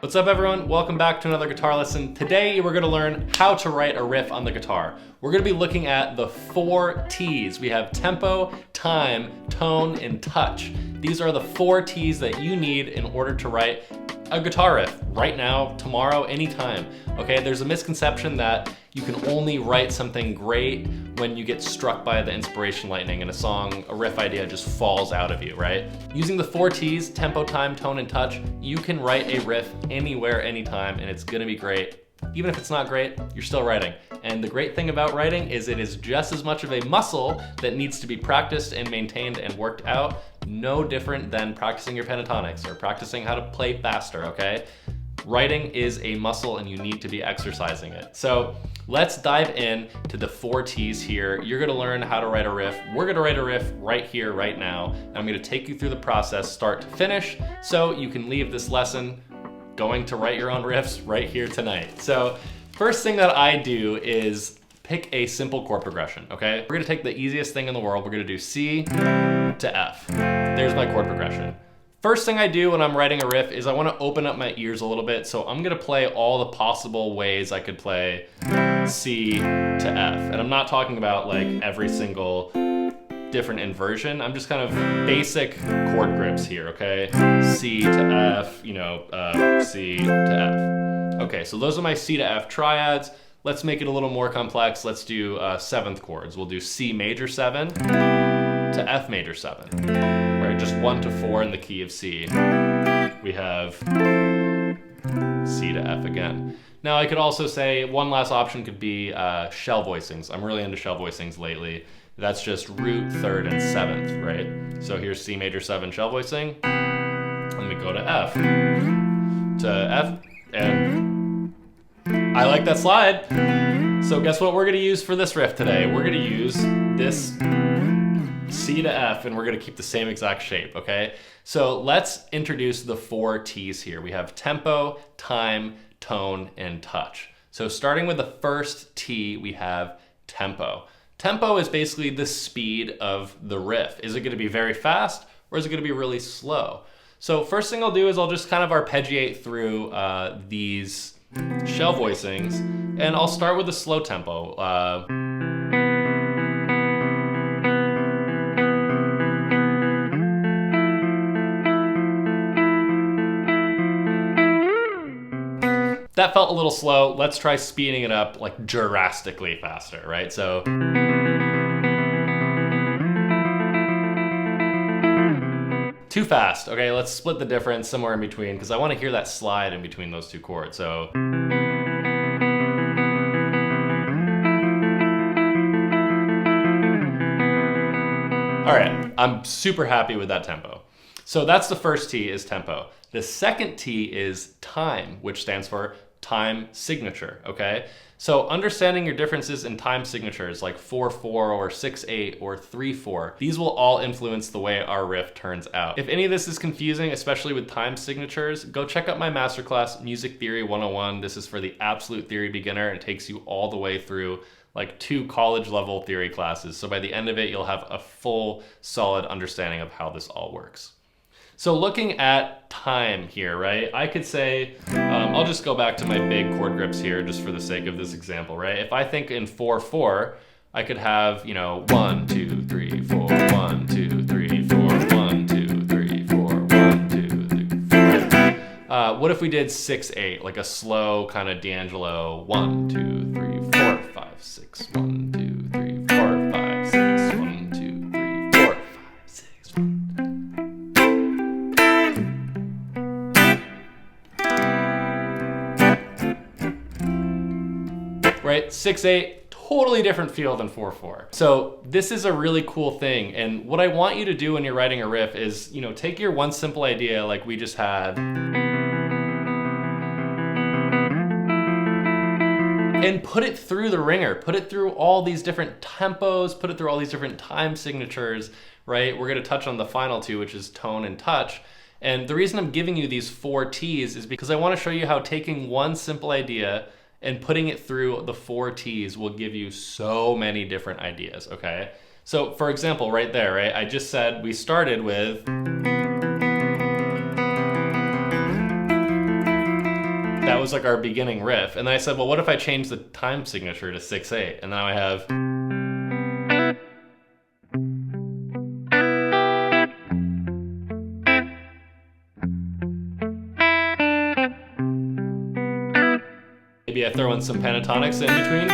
What's up everyone? Welcome back to another guitar lesson. Today we're gonna learn how to write a riff on the guitar. We're gonna be looking at the 4 T's. We have tempo, time, tone, and touch. These are the 4 T's that you need in order to write a guitar riff right now, tomorrow, anytime. Okay, there's a misconception that you can only write something great when you get struck by the inspiration lightning and a song, a riff idea just falls out of you, right? Using the 4 T's, tempo, time, tone, and touch, you can write a riff anywhere, anytime, and it's gonna be great. Even if it's not great, you're still writing. And the great thing about writing is it is just as much of a muscle that needs to be practiced and maintained and worked out, no different than practicing your pentatonics or practicing how to play faster, okay? Writing is a muscle and you need to be exercising it. So let's dive in to the 4 T's here. You're gonna learn how to write a riff. We're gonna write a riff right here, right now. And I'm gonna take you through the process, start to finish, so you can leave this lesson going to write your own riffs right here tonight. So first thing that I do is pick a simple chord progression, okay? We're gonna take the easiest thing in the world. We're gonna do C to F. There's my chord progression. First thing I do when I'm writing a riff is I wanna open up my ears a little bit, so I'm gonna play all the possible ways I could play C to F. And I'm not talking about like every single different inversion. I'm just kind of basic chord grips here, okay? C to F, C to F. Okay, so those are my C to F triads. Let's make it a little more complex. Let's do 7th chords. We'll do C major 7 to F major 7, right? Just 1 to 4 in the key of C. We have C to F again. Now I could also say one last option could be shell voicings. I'm really into shell voicings lately. That's just root, 3rd, and 7th, right? So here's C major 7 shell voicing. Let me go to F. To F, and I like that slide. So guess what we're gonna use for this riff today? We're gonna use this C to F, and we're gonna keep the same exact shape, okay? So let's introduce the 4 T's here. We have tempo, time, tone, and touch. So starting with the first T, we have tempo. Tempo is basically the speed of the riff. Is it gonna be very fast or is it gonna be really slow? So first thing I'll do is I'll just kind of arpeggiate through these shell voicings, and I'll start with a slow tempo. That felt a little slow. Let's try speeding it up like drastically faster, right? So. Too fast. Okay, let's split the difference somewhere in between because I want to hear that slide in between those 2 chords. So. All right, I'm super happy with that tempo. So that's the first T is tempo. The second T is time, which stands for time signature, okay? So understanding your differences in time signatures like 4/4 or 6/8 or 3/4, these will all influence the way our riff turns out. If any of this is confusing, especially with time signatures, go check out my masterclass, Music Theory 101. This is for the absolute theory beginner and it takes you all the way through like 2 college level theory classes. So by the end of it, you'll have a full, solid understanding of how this all works. So looking at time here, right? I could say, I'll just go back to my big chord grips here just for the sake of this example, right? If I think in 4/4, I could have, 1, 2, 3, 4, 1, 2, 3, 4, 1, 2, 3, 4, 1, 2, 3, 4. What if we did 6/8, like a slow kind of D'Angelo 1, 2, 3, 4, 5, 6, 1, 2, 3, 4, 5, 6, 1, 2, 3, 4, 5, 6, 1. Right, 6/8, totally different feel than 4/4. So this is a really cool thing. And what I want you to do when you're writing a riff is, take your one simple idea like we just had and put it through the ringer, put it through all these different tempos, put it through all these different time signatures, right? We're gonna touch on the final 2, which is tone and touch. And the reason I'm giving you these 4 T's is because I wanna show you how taking one simple idea and putting it through the 4 T's will give you so many different ideas, okay? So for example, right there, right? I just said we started with was like our beginning riff. And then I said, well, what if I change the time signature to 6/8? And now I have. Maybe I throw in some pentatonics in between.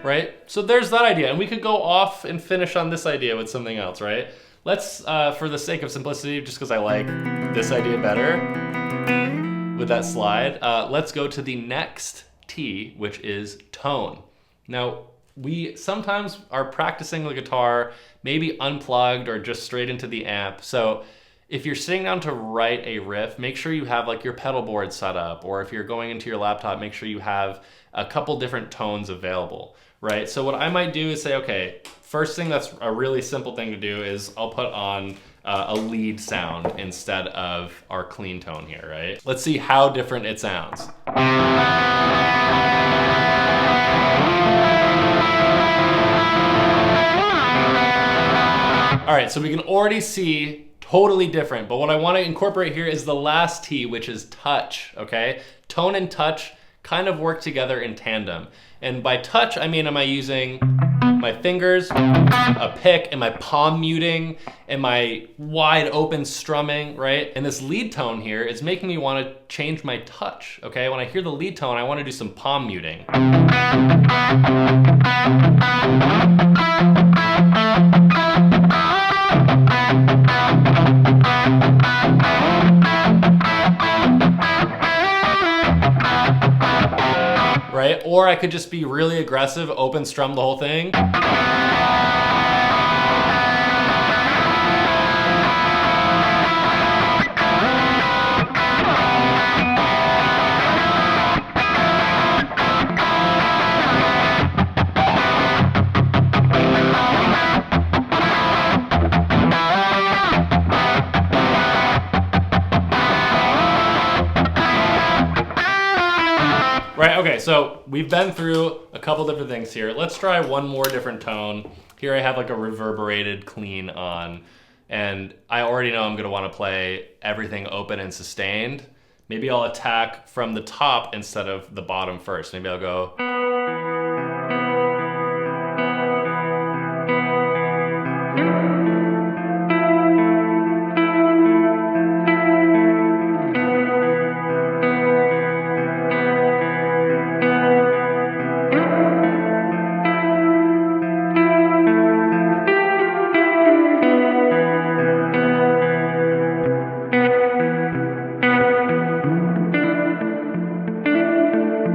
Right? So there's that idea. And we could go off and finish on this idea with something else, right? Let's, for the sake of simplicity, just because I like this idea better with that slide, let's go to the next T, which is tone. Now, we sometimes are practicing the guitar, maybe unplugged or just straight into the amp. So if you're sitting down to write a riff, make sure you have like your pedal board set up, or if you're going into your laptop, make sure you have a couple different tones available, right? So what I might do is say, okay, first thing that's a really simple thing to do is I'll put on a lead sound instead of our clean tone here, right? Let's see how different it sounds. All right, so we can already see totally different, but what I want to incorporate here is the last T, which is touch, okay? Tone and touch kind of work together in tandem. And by touch, I mean, am I using my fingers, a pick, am I palm muting, am I wide open strumming, right? And this lead tone here is making me want to change my touch, okay? When I hear the lead tone, I want to do some palm muting. Right? Or I could just be really aggressive, open strum the whole thing. Right, okay, so we've been through a couple different things here. Let's try one more different tone. Here I have like a reverberated clean on, and I already know I'm gonna wanna play everything open and sustained. Maybe I'll attack from the top instead of the bottom first. Maybe I'll go.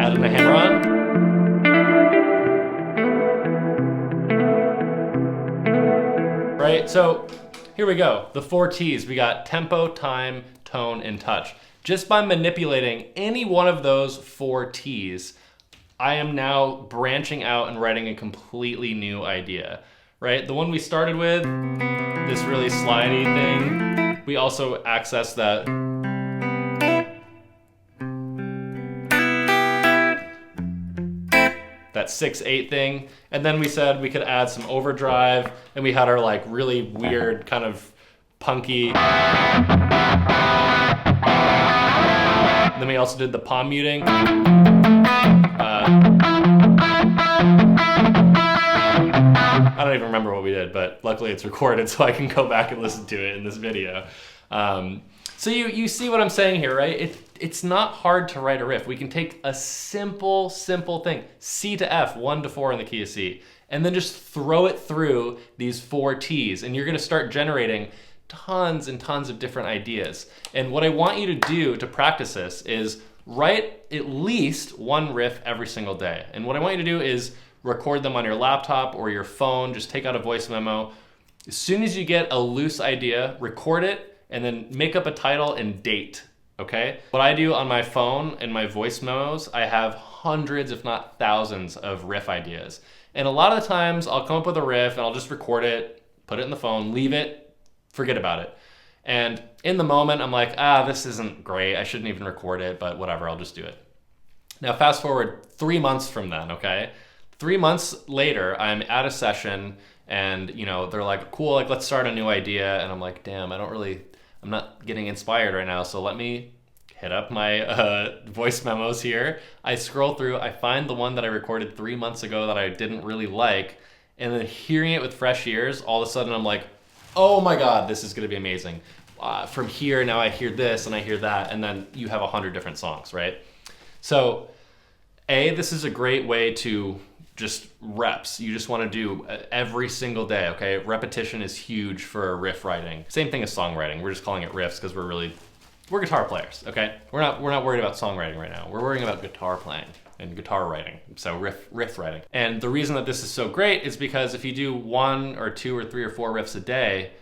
Adding a hammer on. Right, so here we go. The 4 T's. We got tempo, time, tone, and touch. Just by manipulating any one of those 4 T's, I am now branching out and writing a completely new idea, right? The one we started with, this really slidey thing, we also access that that 6/8 thing, and then we said we could add some overdrive, and we had our like really weird kind of punky. And then we also did the palm muting. I don't even remember what we did, but luckily it's recorded so I can go back and listen to it in this video. So you see what I'm saying here, right? It's not hard to write a riff. We can take a simple thing, C to F, 1 to 4 in the key of C, and then just throw it through these 4 T's, and you're gonna start generating tons and tons of different ideas. And what I want you to do to practice this is write at least 1 riff every single day. And what I want you to do is record them on your laptop or your phone, just take out a voice memo. As soon as you get a loose idea, record it, and then make up a title and date, okay? What I do on my phone and my voice memos, I have hundreds, if not thousands, of riff ideas. And a lot of the times I'll come up with a riff and I'll just record it, put it in the phone, leave it, forget about it. And in the moment, I'm like, this isn't great. I shouldn't even record it, but whatever, I'll just do it. Now fast forward 3 months from then, okay? 3 months later, I'm at a session and you know, they're like, cool, like let's start a new idea. And I'm like, damn, I'm not getting inspired right now. So let me hit up my voice memos here. I scroll through, I find the one that I recorded 3 months ago that I didn't really like. And then hearing it with fresh ears, all of a sudden I'm like, oh my God, this is gonna be amazing. From here, now I hear this and I hear that, and then you have 100 different songs, right? So, this is a great way to just reps. You just wanna do every single day, okay? Repetition is huge for riff writing. Same thing as songwriting. We're just calling it riffs because we're guitar players, okay? We're not worried about songwriting right now. We're worrying about guitar playing and guitar writing, so riff writing. And the reason that this is so great is because if you do 1 or 2 or 3 or 4 riffs a day,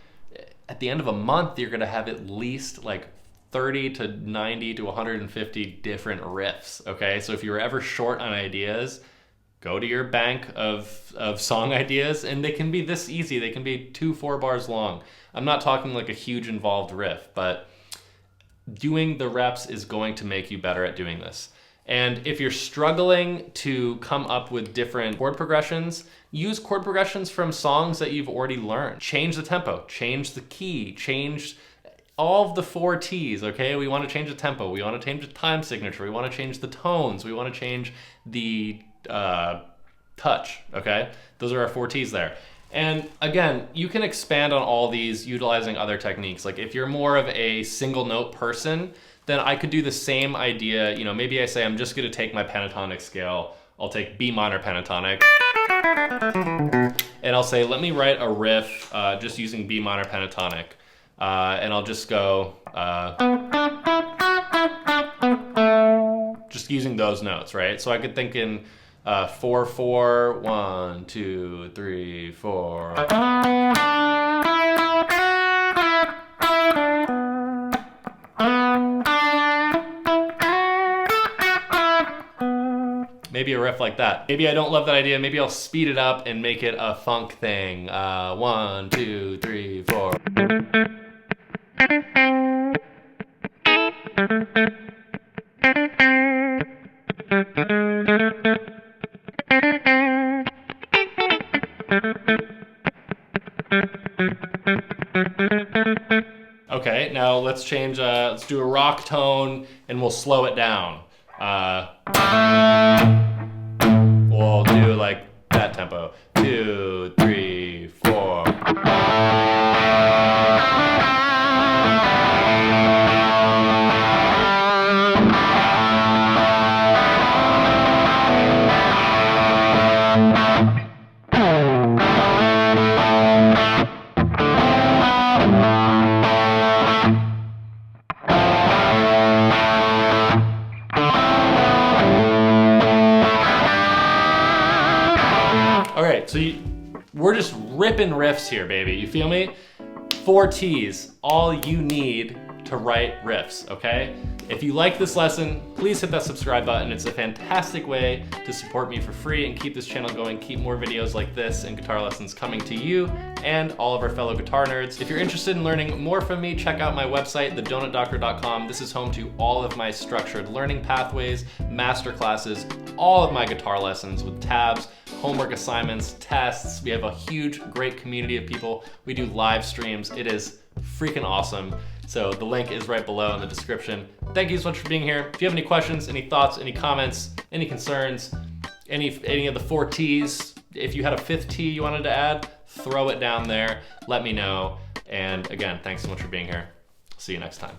at the end of a month, you're gonna have at least like 30 to 90 to 150 different riffs, okay? So if you were ever short on ideas, go to your bank of song ideas, and they can be this easy. They can be 2-4 bars long. I'm not talking like a huge involved riff, but doing the reps is going to make you better at doing this. And if you're struggling to come up with different chord progressions, use chord progressions from songs that you've already learned. Change the tempo, change the key, change all of the 4 T's, okay? We want to change the tempo, we want to change the time signature, we want to change the tones, we want to change the touch, okay? Those are our 4 T's there. And again, you can expand on all these utilizing other techniques. Like if you're more of a single note person, then I could do the same idea. You know, maybe I say I'm just gonna take my pentatonic scale. I'll take B minor pentatonic, and I'll say, let me write a riff just using B minor pentatonic. And I'll just go, just using those notes, right? So I could think in 4/4, 1, 2, 3, 4. Maybe a riff like that. Maybe I don't love that idea. Maybe I'll speed it up and make it a funk thing. 1, 2, 3, 4. Okay, now let's change, let's do a rock tone and we'll slow it down. We'll do like that tempo. 2, 3, 4. So we're just ripping riffs here, baby. You feel me? 4 T's, all you need to write riffs, okay? If you like this lesson, please hit that subscribe button. It's a fantastic way to support me for free and keep this channel going, keep more videos like this and guitar lessons coming to you and all of our fellow guitar nerds. If you're interested in learning more from me, check out my website, thedonutdoctor.com. This is home to all of my structured learning pathways, masterclasses, all of my guitar lessons with tabs, homework assignments, tests. We have a huge, great community of people. We do live streams. It is freaking awesome. So the link is right below in the description. Thank you so much for being here. If you have any questions, any thoughts, any comments, any concerns, any of the 4 T's, if you had a 5th T you wanted to add, throw it down there. Let me know. And again, thanks so much for being here. See you next time.